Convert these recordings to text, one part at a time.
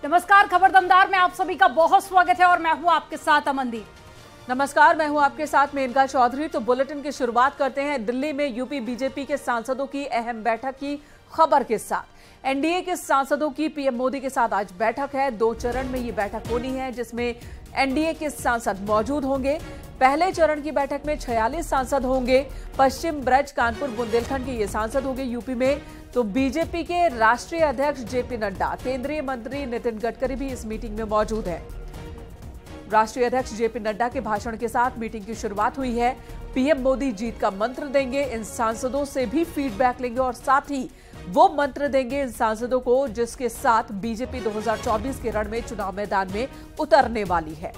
नमस्कार, खबर दमदार में आप सभी का बहुत स्वागत है और मैं हूं आपके साथ अमनदीप। नमस्कार, मैं हूं आपके साथ मेनका चौधरी। तो बुलेटिन की शुरुआत करते हैं दिल्ली में यूपी बीजेपी के सांसदों की अहम बैठक की खबर के साथ। एनडीए के सांसदों की पीएम मोदी के साथ आज बैठक है। 2 चरण में ये बैठक होनी है जिसमें एनडीए के सांसद मौजूद होंगे। पहले चरण की बैठक में 46 सांसद होंगे। पश्चिम, ब्रज, कानपुर, बुंदेलखंड के ये सांसद होंगे यूपी में। तो बीजेपी के राष्ट्रीय अध्यक्ष जेपी नड्डा, केंद्रीय मंत्री नितिन गडकरी भी इस मीटिंग में मौजूद हैं। राष्ट्रीय अध्यक्ष जेपी नड्डा के भाषण के साथ मीटिंग की शुरुआत हुई है। पीएम मोदी जीत का मंत्र देंगे, इन सांसदों से भी फीडबैक लेंगे और साथ ही वो मंत्र देंगे इन सांसदों को जिसके साथ बीजेपी 2024 के रण में चुनाव मैदान में उतरने वाली है।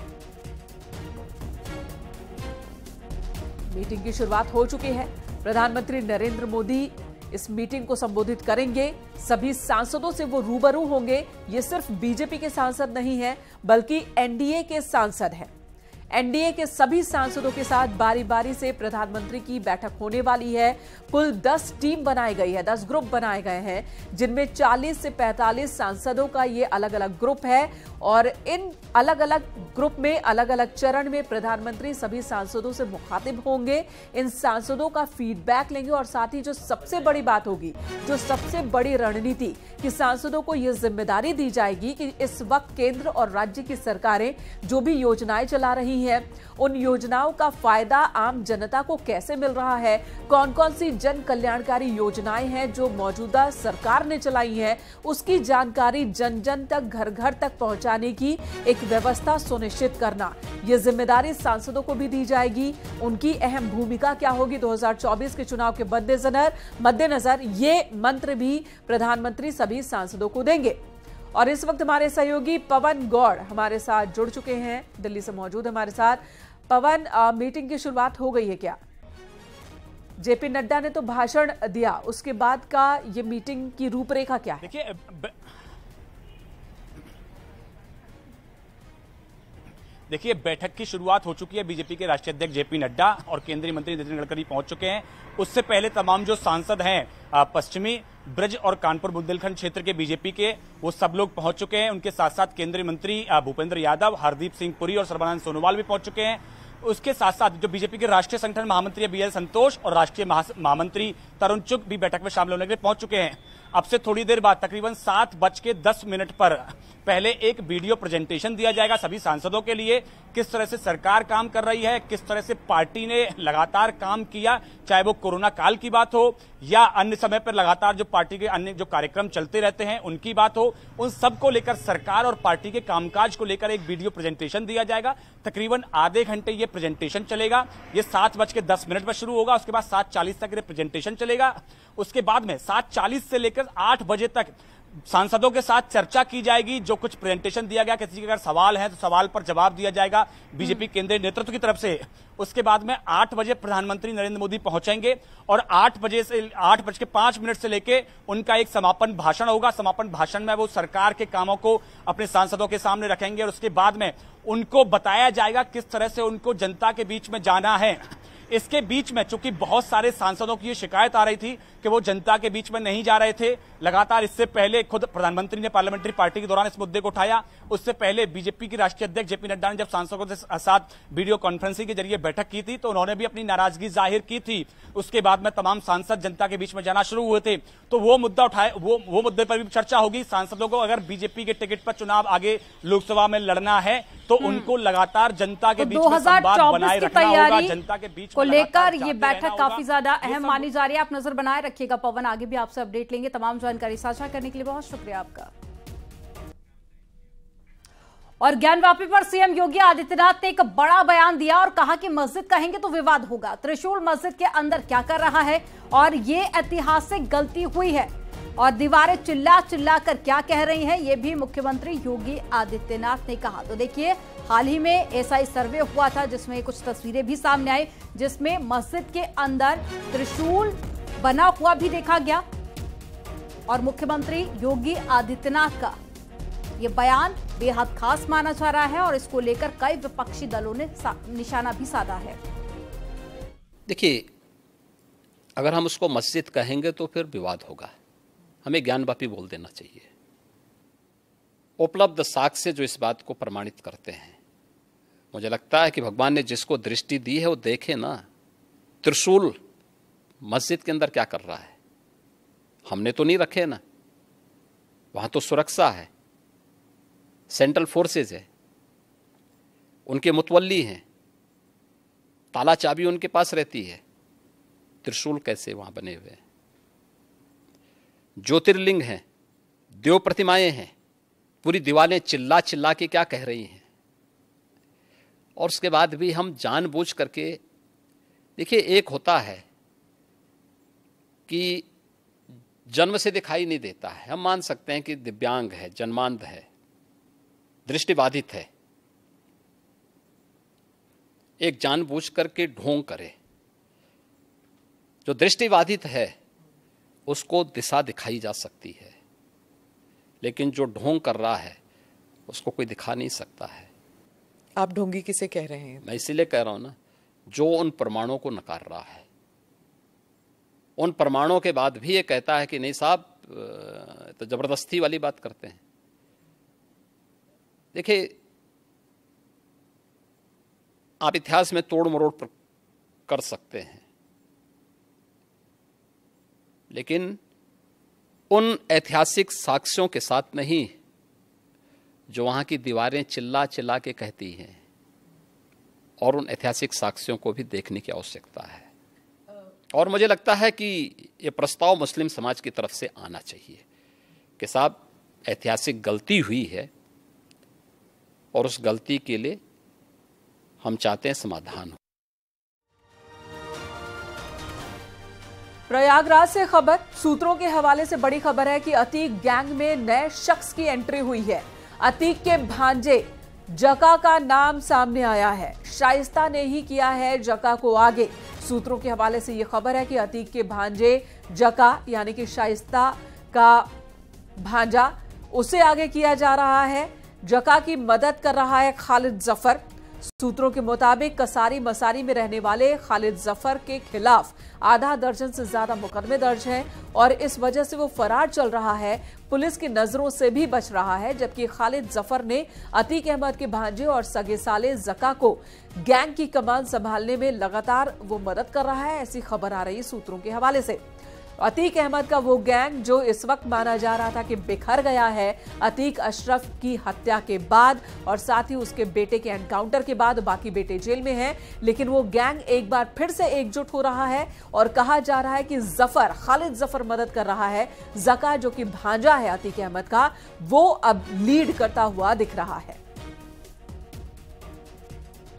मीटिंग की शुरुआत हो चुकी है। प्रधानमंत्री नरेंद्र मोदी इस मीटिंग को संबोधित करेंगे। सभी सांसदों से वो रूबरू होंगे। ये सिर्फ बीजेपी के सांसद नहीं हैं, बल्कि एनडीए के सांसद हैं। एनडीए के सभी सांसदों के साथ बारी बारी से प्रधानमंत्री की बैठक होने वाली है। कुल 10 टीम बनाई गई है, 10 ग्रुप बनाए गए हैं, जिनमें 40 से 45 सांसदों का ये अलग अलग ग्रुप है। और इन अलग अलग ग्रुप में अलग अलग चरण में प्रधानमंत्री सभी सांसदों से मुखातिब होंगे, इन सांसदों का फीडबैक लेंगे और साथ ही जो सबसे बड़ी बात होगी, जो सबसे बड़ी रणनीति कि सांसदों को यह जिम्मेदारी दी जाएगी कि इस वक्त केंद्र और राज्य की सरकारें जो भी योजनाएं चला रही हैं, उन योजनाओं का फायदा आम जनता को कैसे मिल रहा है, कौन कौन सी जन कल्याणकारी योजनाएं हैं जो मौजूदा सरकार ने चलाई हैं, उसकी जानकारी जन जन तक, घर घर तक पहुंचाने की एक व्यवस्था सुनिश्चित करना, यह जिम्मेदारी सांसदों को भी दी जाएगी। उनकी अहम भूमिका क्या होगी 2024 के चुनाव के मद्देनजर ये मंत्र भी प्रधानमंत्री सभी सांसदों को देंगे। और इस वक्त हमारे सहयोगी पवन गौड़ हमारे साथ जुड़ चुके हैं, दिल्ली से मौजूद हमारे साथ। पवन, मीटिंग की शुरुआत हो गई है क्या? जेपी नड्डा ने तो भाषण दिया, उसके बाद का ये मीटिंग की रूपरेखा क्या है? देखिए, बैठक की शुरुआत हो चुकी है। बीजेपी के राष्ट्रीय अध्यक्ष जेपी नड्डा और केंद्रीय मंत्री नितिन गडकरी पहुंच चुके हैं। उससे पहले तमाम जो सांसद हैं पश्चिमी, ब्रज और कानपुर बुंदेलखंड क्षेत्र के बीजेपी के, वो सब लोग पहुंच चुके हैं। उनके साथ साथ केंद्रीय मंत्री भूपेंद्र यादव, हरदीप सिंह पुरी और सर्बानंद सोनोवाल भी पहुंच चुके हैं। उसके साथ साथ जो बीजेपी के राष्ट्रीय संगठन महामंत्री बीएल संतोष और राष्ट्रीय महामंत्री तरुण चुग भी बैठक में शामिल होने के लिए पहुंच चुके हैं। अब से थोड़ी देर बाद तकरीबन 7:10 पर पहले एक वीडियो प्रेजेंटेशन दिया जाएगा सभी सांसदों के लिए, किस तरह से सरकार काम कर रही है, किस तरह से पार्टी ने लगातार काम किया, चाहे वो कोरोना काल की बात हो या अन्य समय पर लगातार जो पार्टी के अन्य जो कार्यक्रम चलते रहते हैं उनकी बात हो, उन सब को लेकर सरकार और पार्टी के कामकाज को लेकर एक वीडियो प्रेजेंटेशन दिया जाएगा। तकरीबन आधे घंटे ये प्रेजेंटेशन चलेगा। ये 7:10 पर शुरू होगा, उसके बाद 7:40 तक ये प्रेजेंटेशन चलेगा। उसके बाद में 7:40 से लेकर 8 बजे तक सांसदों के साथ चर्चा की जाएगी। जो कुछ प्रेजेंटेशन दिया गया, किसी के अगर सवाल है तो सवाल पर जवाब दिया जाएगा बीजेपी केंद्रीय नेतृत्व की तरफ से। उसके बाद में 8 बजे प्रधानमंत्री नरेंद्र मोदी पहुंचेंगे और 8:05 से लेके उनका एक समापन भाषण होगा। समापन भाषण में वो सरकार के कामों को अपने सांसदों के सामने रखेंगे और उसके बाद में उनको बताया जाएगा किस तरह से उनको जनता के बीच में जाना है। इसके बीच में चूंकि बहुत सारे सांसदों की ये शिकायत आ रही थी कि वो जनता के बीच में नहीं जा रहे थे, लगातार इससे पहले खुद प्रधानमंत्री ने पार्लियामेंट्री पार्टी के दौरान इस मुद्दे को उठाया। उससे पहले बीजेपी के राष्ट्रीय अध्यक्ष जेपी नड्डा ने जब सांसदों के साथ वीडियो कॉन्फ्रेंसिंग के जरिए बैठक की थी तो उन्होंने भी अपनी नाराजगी जाहिर की थी। उसके बाद में तमाम सांसद जनता के बीच में जाना शुरू हुए थे, तो वो मुद्दा उठाए, वो मुद्दे पर भी चर्चा होगी। सांसदों को अगर बीजेपी के टिकट पर चुनाव आगे लोकसभा में लड़ना है तो उनको लगातार जनता के बीच में संवाद बनाए रखना होगा। जनता के बीच को लेकर ये बैठक काफी ज्यादा अहम मानी जा रही है। आप नजर बनाए रखिएगा पवन, आगे भी आपसे अपडेट लेंगे। तमाम जानकारी साझा करने के लिए बहुत शुक्रिया आपका। और ज्ञानवापी पर सीएम योगी आदित्यनाथ ने एक बड़ा बयान दिया और कहा कि मस्जिद कहेंगे तो विवाद होगा। त्रिशूल मस्जिद के अंदर क्या कर रहा है और ये ऐतिहासिक गलती हुई है और दीवारें चिल्ला चिल्ला कर क्या कह रही हैं, ये भी मुख्यमंत्री योगी आदित्यनाथ ने कहा। तो देखिए, हाल ही में एसआई सर्वे हुआ था जिसमें कुछ तस्वीरें भी सामने आई, जिसमें मस्जिद के अंदर त्रिशूल बना हुआ भी देखा गया। और मुख्यमंत्री योगी आदित्यनाथ का ये बयान बेहद खास माना जा रहा है और इसको लेकर कई विपक्षी दलों ने निशाना भी साधा है। देखिए, अगर हम उसको मस्जिद कहेंगे तो फिर विवाद होगा, हमें ज्ञानवापी बोल देना चाहिए। उपलब्ध साक्ष्य जो इस बात को प्रमाणित करते हैं। मुझे लगता है कि भगवान ने जिसको दृष्टि दी है वो देखे ना, त्रिशूल मस्जिद के अंदर क्या कर रहा है। हमने तो नहीं रखे ना, वहां तो सुरक्षा है, सेंट्रल फोर्सेज है, उनके मुतवल्ली हैं, ताला चाबी उनके पास रहती है, त्रिशूल कैसे वहां बने हुए हैं। ज्योतिर्लिंग हैं, देव प्रतिमाएं हैं, पूरी दीवारें चिल्ला चिल्ला के क्या कह रही हैं। और उसके बाद भी हम जानबूझ करके, देखिए एक होता है कि जन्म से दिखाई नहीं देता है, हम मान सकते हैं कि दिव्यांग है, जन्मांध है, दृष्टिबाधित है, एक जानबूझ करके ढोंग करे। जो दृष्टिबाधित है उसको दिशा दिखाई जा सकती है, लेकिन जो ढोंग कर रहा है उसको कोई दिखा नहीं सकता है। आप ढोंगी किसे कह रहे हैं? मैं इसीलिए कह रहा हूं ना, जो उन प्रमाणों को नकार रहा है, उन प्रमाणों के बाद भी ये कहता है कि नहीं साहब, तो जबरदस्ती वाली बात करते हैं। देखिए, आप इतिहास में तोड़ मरोड़ कर सकते हैं, लेकिन उन ऐतिहासिक साक्ष्यों के साथ नहीं जो वहां की दीवारें चिल्ला चिल्ला के कहती हैं, और उन ऐतिहासिक साक्ष्यों को भी देखने की आवश्यकता है। और मुझे लगता है कि ये प्रस्ताव मुस्लिम समाज की तरफ से आना चाहिए कि साहब ऐतिहासिक गलती हुई है और उस गलती के लिए हम चाहते हैं समाधान हो। प्रयागराज से खबर, सूत्रों के हवाले से बड़ी खबर है कि अतीक गैंग में नए शख्स की एंट्री हुई है। अतीक के भांजे जका का नाम सामने आया है। शाइस्ता ने ही किया है जका को आगे। सूत्रों के हवाले से यह खबर है कि अतीक के भांजे जका यानी कि शाइस्ता का भांजा, उसे आगे किया जा रहा है। जका की मदद कर रहा है खालिद जफर। सूत्रों के मुताबिक कसारी मसारी में रहने वाले खालिद जफर के खिलाफ आधा दर्जन से ज्यादा मुकदमे दर्ज हैं और इस वजह से वो फरार चल रहा है, पुलिस की नजरों से भी बच रहा है। जबकि खालिद जफर ने अतीक अहमद के भांजे और सगे साले जका को गैंग की कमान संभालने में लगातार वो मदद कर रहा है, ऐसी खबर आ रही है सूत्रों के हवाले से। अतीक अहमद का वो गैंग जो इस वक्त माना जा रहा था कि बिखर गया है अतीक अशरफ की हत्या के बाद और साथ ही उसके बेटे के एनकाउंटर के बाद, बाकी बेटे जेल में हैं, लेकिन वो गैंग एक बार फिर से एकजुट हो रहा है और कहा जा रहा है कि जफर, खालिद जफर मदद कर रहा है। जका जो कि भांजा है अतीक अहमद का, वो अब लीड करता हुआ दिख रहा है।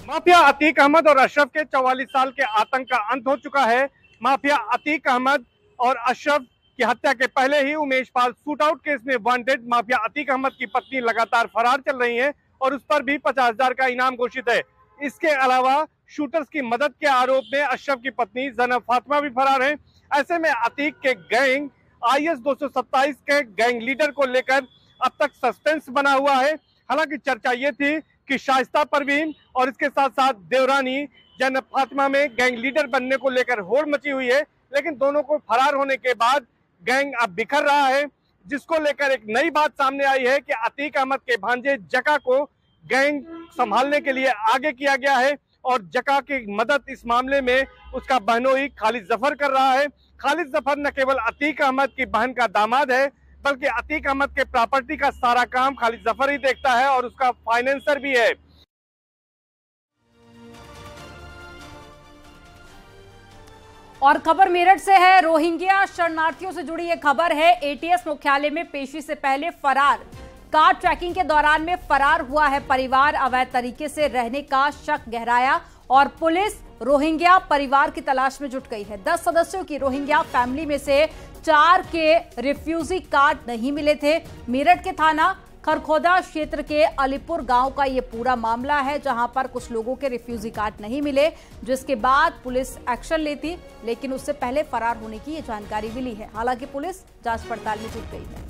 माफिया अतीक अहमद और अशरफ के 44 साल के आतंक का अंत हो चुका है। माफिया अतीक अहमद और अशरफ की हत्या के पहले ही Umesh Pal shoot out case में वांटेड माफिया अतीक अहमद की पत्नी लगातार फरार चल रही है और उस पर भी 50,000 का इनाम घोषित है। इसके अलावा शूटर्स की मदद के आरोप में अशरफ की पत्नी ज़ैनब फातिमा भी फरार है। ऐसे में अतीक के गैंग IS 227 के गैंग लीडर को लेकर अब तक सस्पेंस बना हुआ है। हालांकि चर्चा ये थी कि शाइस्ता परवीन और इसके साथ साथ देवरानी ज़ैनब फातिमा में गैंग लीडर बनने को लेकर होड़ मची हुई है, लेकिन दोनों को फरार होने के बाद गैंग अब बिखर रहा है, जिसको लेकर एक नई बात सामने आई है कि अतीक अहमद के भांजे जका को गैंग संभालने के लिए आगे किया गया है और जका की मदद इस मामले में उसका बहनोई खालिद जफर कर रहा है। खालिद जफर न केवल अतीक अहमद की बहन का दामाद है, बल्कि अतीक अहमद के प्रॉपर्टी का सारा काम खालिद जफर ही देखता है और उसका फाइनेंसर भी है। और खबर मेरठ से है। रोहिंग्या शरणार्थियों से जुड़ी यह खबर है। ATS मुख्यालय में पेशी से पहले फरार, कार ट्रैकिंग के दौरान में फरार हुआ है परिवार। अवैध तरीके से रहने का शक गहराया और पुलिस रोहिंग्या परिवार की तलाश में जुट गई है। 10 सदस्यों की रोहिंग्या फैमिली में से 4 के रिफ्यूजी कार्ड नहीं मिले थे। मेरठ के थाना खरखोदा क्षेत्र के अलीपुर गांव का ये पूरा मामला है, जहां पर कुछ लोगों के रिफ्यूजी कार्ड नहीं मिले, जिसके बाद पुलिस एक्शन लेती, लेकिन उससे पहले फरार होने की ये जानकारी मिली है। हालांकि पुलिस जांच पड़ताल में जुट गई है।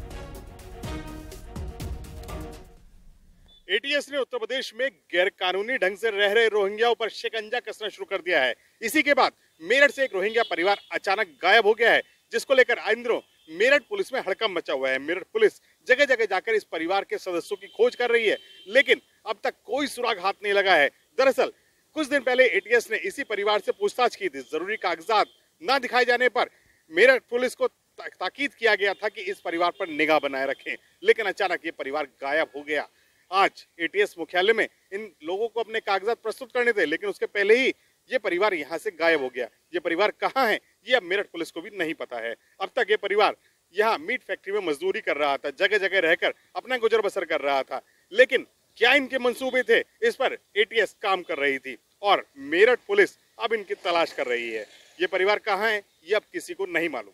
ATS ने उत्तर प्रदेश में गैरकानूनी ढंग से रह रहे रोहिंग्याओं पर शिकंजा कसना शुरू कर दिया है। इसी के बाद मेरठ से एक रोहिंग्या परिवार अचानक गायब हो गया है, जिसको लेकर इन दिनों मेरठ पुलिस में हड़कंप मचा हुआ है। मेरठ पुलिस जगह जगह जाकर इस परिवार के सदस्यों की खोज कर रही है, लेकिन अब तक कोई सुराग हाथ नहीं लगा है। दरअसल कुछ दिन पहले एटीएस ने इसी परिवार से पूछताछ की थी। जरूरी कागजात न दिखाए जाने पर मेरठ पुलिस को ताकीद किया गया था कि इस परिवार पर निगाह बनाए रखें, लेकिन अचानक ये परिवार गायब हो गया। आज एटीएस मुख्यालय में इन लोगों को अपने कागजात प्रस्तुत करने थे, लेकिन उसके पहले ही ये परिवार यहाँ से गायब हो गया। ये परिवार कहाँ है ये अब मेरठ पुलिस को भी नहीं पता है। अब तक ये परिवार यहाँ मीट फैक्ट्री में मजदूरी कर रहा था, जगह जगह रहकर अपना गुजर बसर कर रहा था, लेकिन क्या इनके मंसूबे थे, इस पर एटीएस काम कर रही थी और मेरठ पुलिस अब इनकी तलाश कर रही है। ये परिवार कहाँ है ये अब किसी को नहीं मालूम।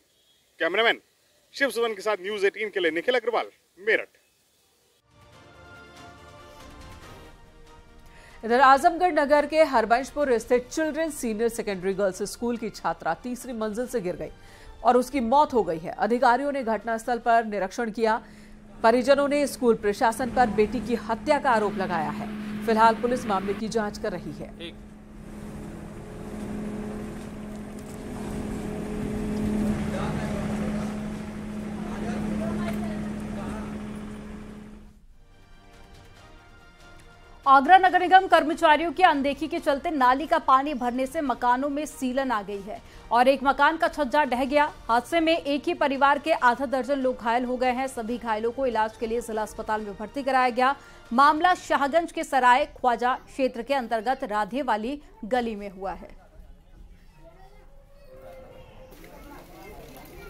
कैमरामैन शिव सुमन के साथ न्यूज़ 18 के लिए निखिल अग्रवाल, मेरठ। इधर आजमगढ़ नगर के हरबंशपुर स्थित children senior secondary girls school की छात्रा तीसरी मंजिल से गिर गई और उसकी मौत हो गई है। अधिकारियों ने घटनास्थल पर निरीक्षण किया। परिजनों ने स्कूल प्रशासन पर बेटी की हत्या का आरोप लगाया है। फिलहाल पुलिस मामले की जांच कर रही है। आगरा नगर निगम कर्मचारियों की अनदेखी के चलते नाली का पानी भरने से मकानों में सीलन आ गई है और एक मकान का छज्जा ढह गया। हादसे में एक ही परिवार के आधा दर्जन लोग घायल हो गए हैं। सभी घायलों को इलाज के लिए जिला अस्पताल में भर्ती कराया गया। मामला शाहगंज के सराय ख्वाजा क्षेत्र के अंतर्गत राधे वाली गली में हुआ है।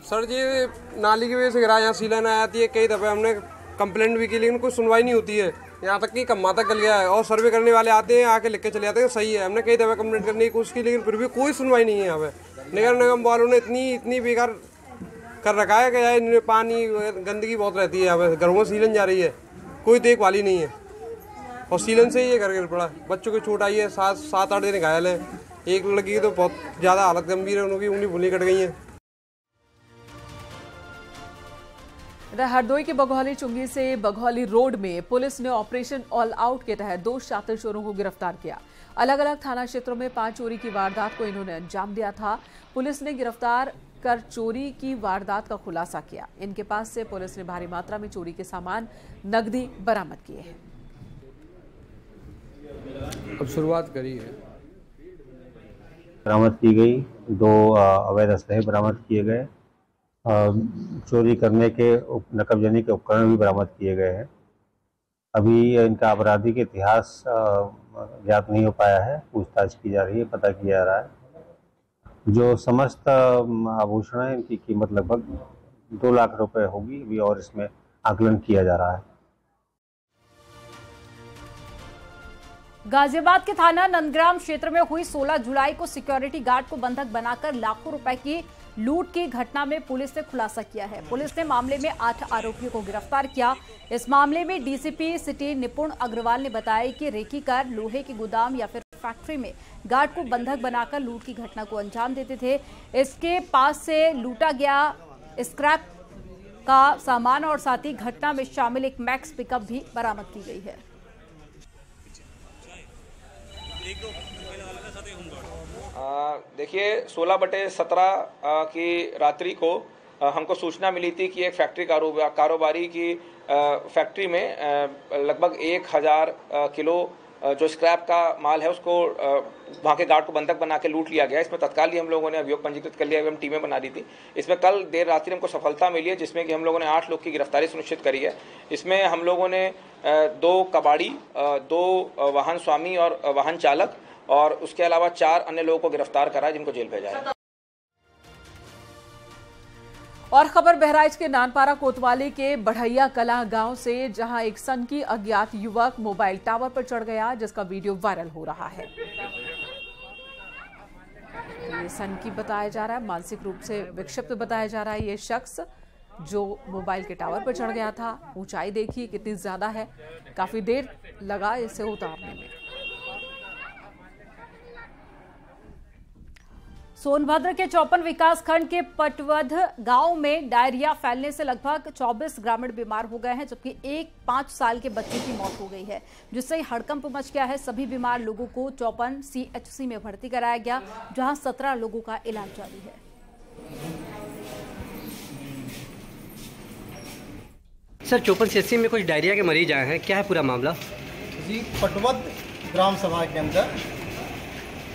सर जी नाली की वजह से गिरा, यहाँ सीलन आ जाती है। कई दफे हमने कंप्लेंट भी की, लेकिन कोई सुनवाई नहीं होती है। यहाँ तक कि कम्मा तक गल गया है और सर्वे करने वाले आते हैं, आके लिख के चले जाते हैं सही है। हमने कई दफे कंप्लेंट करने की कोशिश की, लेकिन फिर भी कोई सुनवाई नहीं है। यहाँ पे नगर निगम वालों ने इतनी बेकार कर रखा है कि पानी गंदगी बहुत रहती है। यहाँ पे घरों में सीलन जा रही है, कोई देखभाल ही नहीं है और सीलन से ही ये घर गिर पड़ा। बच्चों की चोट आई है, 7-8 दिन घायल है। एक लड़की की तो बहुत ज़्यादा हालत गंभीर है, उनकी उंगली भुली कट गई है। हरदोई के बघौली चुंगी से बघौली रोड में पुलिस ने ऑपरेशन ऑल आउट के तहत 2 शातिर चोरों को गिरफ्तार किया। अलग अलग थाना क्षेत्रों में 5 चोरी की वारदात को इन्होंने अंजाम दिया था। पुलिस ने गिरफ्तार कर चोरी की वारदात का खुलासा किया। इनके पास से पुलिस ने भारी मात्रा में चोरी के सामान, नकदी बरामद किए हैं। अब शुरुआत करी है। बरामद की गई 2 अवैध असलहे बरामद किए गए। चोरी करने के नकबजनी के उपकरण भी बरामद किए गए हैं। अभी इनका आपराधिक इतिहास ज्ञात नहीं हो पाया है, पूछताछ की जा रही है, पता किया जा रहा है। जो समस्त आभूषण है इनकी कीमत लगभग 2 लाख रुपए होगी अभी, और इसमें आकलन किया जा रहा है। गाजियाबाद के थाना नंदग्राम क्षेत्र में हुई 16 जुलाई को सिक्योरिटी गार्ड को बंधक बनाकर लाखों रुपए की लूट की घटना में पुलिस ने खुलासा किया है। पुलिस ने मामले में 8 आरोपियों को गिरफ्तार किया। इस मामले में डीसीपी सिटी निपुण अग्रवाल ने बताया कि रेकीकार लोहे के गोदाम या फिर फैक्ट्री में गार्ड को बंधक बनाकर लूट की घटना को अंजाम देते थे। इसके पास से लूटा गया स्क्रैप का सामान और साथ ही घटना में शामिल एक मैक्स पिकअप भी बरामद की गई है। देखिए 16/17 की रात्रि को हमको सूचना मिली थी कि एक फैक्ट्री कारोबारी की फैक्ट्री में लगभग 1000 किलो जो स्क्रैप का माल है उसको वहाँ के गार्ड को बंधक बना के लूट लिया गया। इसमें तत्काल ही हम लोगों ने अभियोग पंजीकृत कर लिया एवं टीमें बना दी थी। इसमें कल देर रात्रि हमको सफलता मिली है, जिसमें कि हम लोगों ने 8 लोग की गिरफ्तारी सुनिश्चित करी है। इसमें हम लोगों ने 2 कबाड़ी, 2 वाहन स्वामी और वाहन चालक और उसके अलावा 4 अन्य लोगों को गिरफ्तार करा, जिनको जेल भेजा है। और खबर बहराइच के नानपारा कोतवाली के बढ़ैया कला गांव से, जहां एक सनकी अज्ञात युवक मोबाइल टावर पर चढ़ गया, जिसका वीडियो वायरल हो रहा है। ये सनकी बताया जा रहा है, मानसिक रूप से विक्षिप्त बताया जा रहा है ये शख्स जो मोबाइल के टावर पर चढ़ गया था। ऊंचाई देखिए कितनी ज्यादा है, काफी देर लगा इसे उतारने में। सोनभद्र के चौपन विकास खंड के पटवध गांव में डायरिया फैलने से लगभग 24 ग्रामीण बीमार हो गए हैं, जबकि एक 5 साल के बच्चे की मौत हो गई है, जिससे हड़कंप मच गया है। सभी बीमार लोगों को चौपन CHC में भर्ती कराया गया, जहां 17 लोगों का इलाज जारी है। सर चौपन में कुछ डायरिया के मरीज आए हैं, क्या है पूरा मामला? जी, पटवद ग्राम सभा के अंदर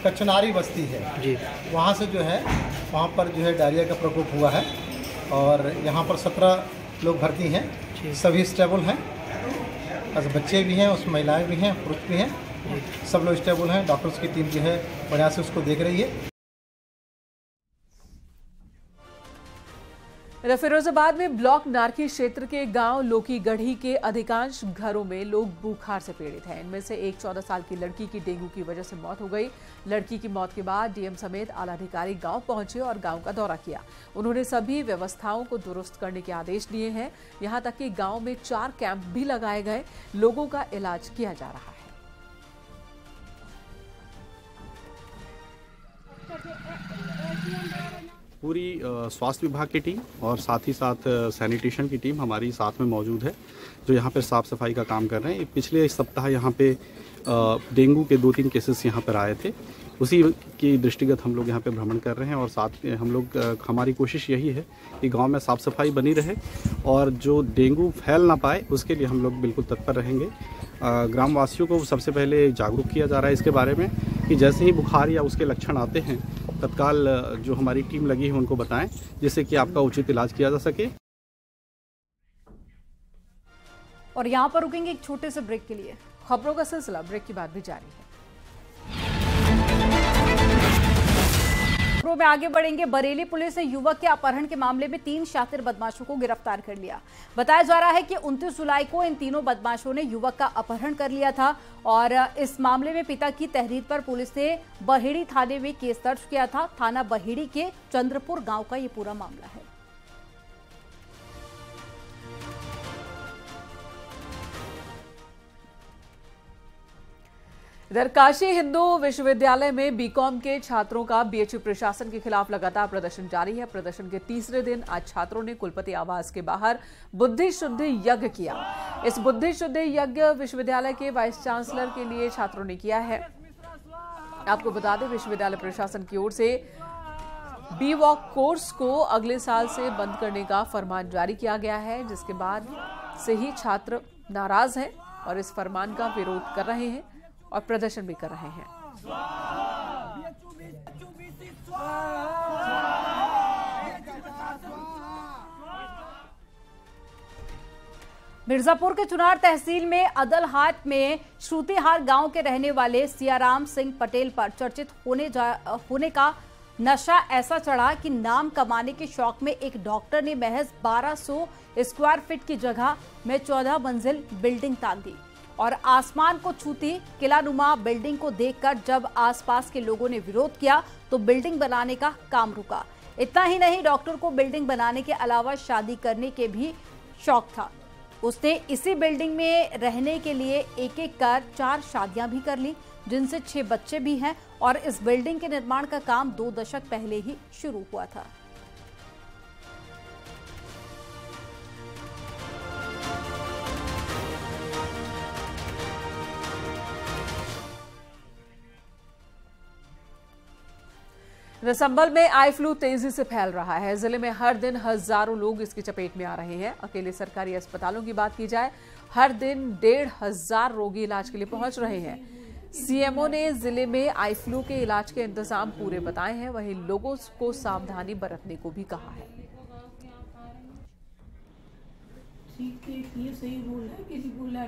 कचनारी बस्ती है जी, वहाँ से जो है वहाँ पर जो है डायरिया का प्रकोप हुआ है और यहाँ पर 17 लोग भर्ती हैं, सभी स्टेबल हैं। बच्चे भी हैं, उसमें महिलाएं भी हैं, पुरुष भी हैं, सब लोग स्टेबल हैं। डॉक्टर्स की टीम जो है बढ़िया से उसको देख रही है। फिरोजाबाद में ब्लॉक नारकी क्षेत्र के गांव लोकी गढ़ी के अधिकांश घरों में लोग बुखार से पीड़ित हैं। इनमें से एक 14 साल की लड़की की डेंगू की वजह से मौत हो गई। लड़की की मौत के बाद डीएम समेत आला अधिकारी गांव पहुंचे और गांव का दौरा किया। उन्होंने सभी व्यवस्थाओं को दुरुस्त करने के आदेश दिए हैं। यहां तक कि गांव में 4 कैंप भी लगाए गए, लोगों का इलाज किया जा रहा है। पूरी स्वास्थ्य विभाग की टीम और साथ ही साथ सैनिटेशन की टीम हमारी साथ में मौजूद है, जो यहाँ पर साफ़ सफाई का काम कर रहे हैं। पिछले सप्ताह यहाँ पे डेंगू के 2-3 केसेस यहाँ पर आए थे, उसी की दृष्टिगत हम लोग यहाँ पे भ्रमण कर रहे हैं और साथ में हम लोग हमारी कोशिश यही है कि गांव में साफ़ सफाई बनी रहे और जो डेंगू फैल ना पाए उसके लिए हम लोग बिल्कुल तत्पर रहेंगे। ग्रामवासियों को सबसे पहले जागरूक किया जा रहा है इसके बारे में कि जैसे ही बुखार या उसके लक्षण आते हैं तत्काल जो हमारी टीम लगी है उनको बताएं, जिससे कि आपका उचित इलाज किया जा सके। और यहाँ पर रुकेंगे एक छोटे से ब्रेक के लिए। खबरों का सिलसिला ब्रेक के बाद भी जारी है। खबरों में आगे बढ़ेंगे। बरेली पुलिस ने युवक के अपहरण के मामले में 3 शातिर बदमाशों को गिरफ्तार कर लिया। बताया जा रहा है कि 29 जुलाई को इन तीनों बदमाशों ने युवक का अपहरण कर लिया था और इस मामले में पिता की तहरीर पर पुलिस ने बहेड़ी थाने में केस दर्ज किया था। थाना बहेड़ी के चंद्रपुर गांव का ये पूरा मामला है। इधर काशी हिंदू विश्वविद्यालय में बीकॉम के छात्रों का बीएचयू प्रशासन के खिलाफ लगातार प्रदर्शन जारी है। प्रदर्शन के तीसरे दिन आज छात्रों ने कुलपति आवास के बाहर बुद्धि शुद्धि यज्ञ किया। इस बुद्धि शुद्धि यज्ञ विश्वविद्यालय के वाइस चांसलर के लिए छात्रों ने किया है। आपको बता दें, विश्वविद्यालय प्रशासन की ओर से बी वॉक कोर्स को अगले साल से बंद करने का फरमान जारी किया गया है, जिसके बाद से ही छात्र नाराज हैं और इस फरमान का विरोध कर रहे हैं और प्रदर्शन भी कर रहे हैं। मिर्जापुर के चुनार तहसील में अदलहाट में श्रुतिहार गांव के रहने वाले सियाराम सिंह पटेल पर चर्चित होने का नशा ऐसा चढ़ा कि नाम कमाने के शौक में एक डॉक्टर ने महज 1200 स्क्वायर फीट की जगह में 14 मंजिल बिल्डिंग तान दी और आसमान को छूती किलानुमा बिल्डिंग को देखकर जब आसपास के लोगों ने विरोध किया तो बिल्डिंग बनाने का काम रुका। इतना ही नहीं, डॉक्टर को बिल्डिंग बनाने के अलावा शादी करने के भी शौक था। उसने इसी बिल्डिंग में रहने के लिए एक-एक कर 4 शादियां भी कर ली, जिनसे 6 बच्चे भी हैं और इस बिल्डिंग के निर्माण का काम 2 दशक पहले ही शुरू हुआ था। संभल में आई फ्लू तेजी से फैल रहा है। जिले में हर दिन हजारों लोग इसकी चपेट में आ रहे हैं। अकेले सरकारी अस्पतालों की बात की जाए, हर दिन 1,500 रोगी इलाज के लिए पहुंच रहे हैं। सीएमओ ने जिले में आई फ्लू के इलाज के इंतजाम पूरे बताए हैं, वहीं लोगों को सावधानी बरतने को भी कहा है। सही बोल है, किसी बोला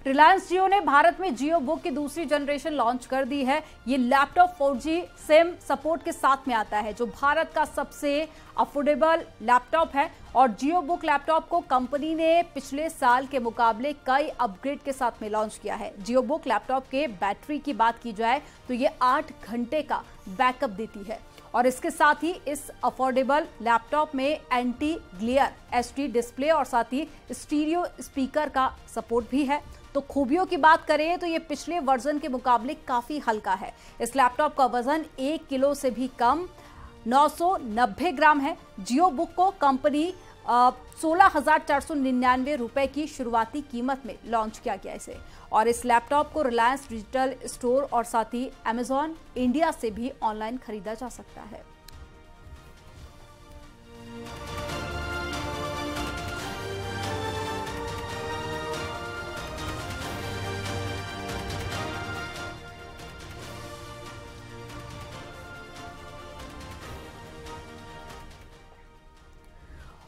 रिलायंस जियो ने भारत में जियो बुक की दूसरी जनरेशन लॉन्च कर दी है। ये लैपटॉप 4G सिम सपोर्ट के साथ में आता है, जो भारत का सबसे अफोर्डेबल लैपटॉप है और जियो बुक लैपटॉप को कंपनी ने पिछले साल के मुकाबले कई अपग्रेड के साथ में लॉन्च किया है। जियो बुक लैपटॉप के बैटरी की बात की जाए तो ये 8 घंटे का बैकअप देती है और इसके साथ ही इस अफोर्डेबल लैपटॉप में एंटी ग्लेयर HD डिस्प्ले और साथ ही स्टीरियो स्पीकर का सपोर्ट भी है। तो खूबियों की बात करें तो ये पिछले वर्जन के मुकाबले काफी हल्का है। इस लैपटॉप का वजन 1 किलो से भी कम 990 ग्राम है। जियो बुक को कंपनी 16,499 रुपए की शुरुआती कीमत में लॉन्च किया गया इसे और इस लैपटॉप को रिलायंस डिजिटल स्टोर और साथ ही Amazon इंडिया से भी ऑनलाइन खरीदा जा सकता है।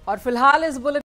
और फिलहाल इस बुलेटिन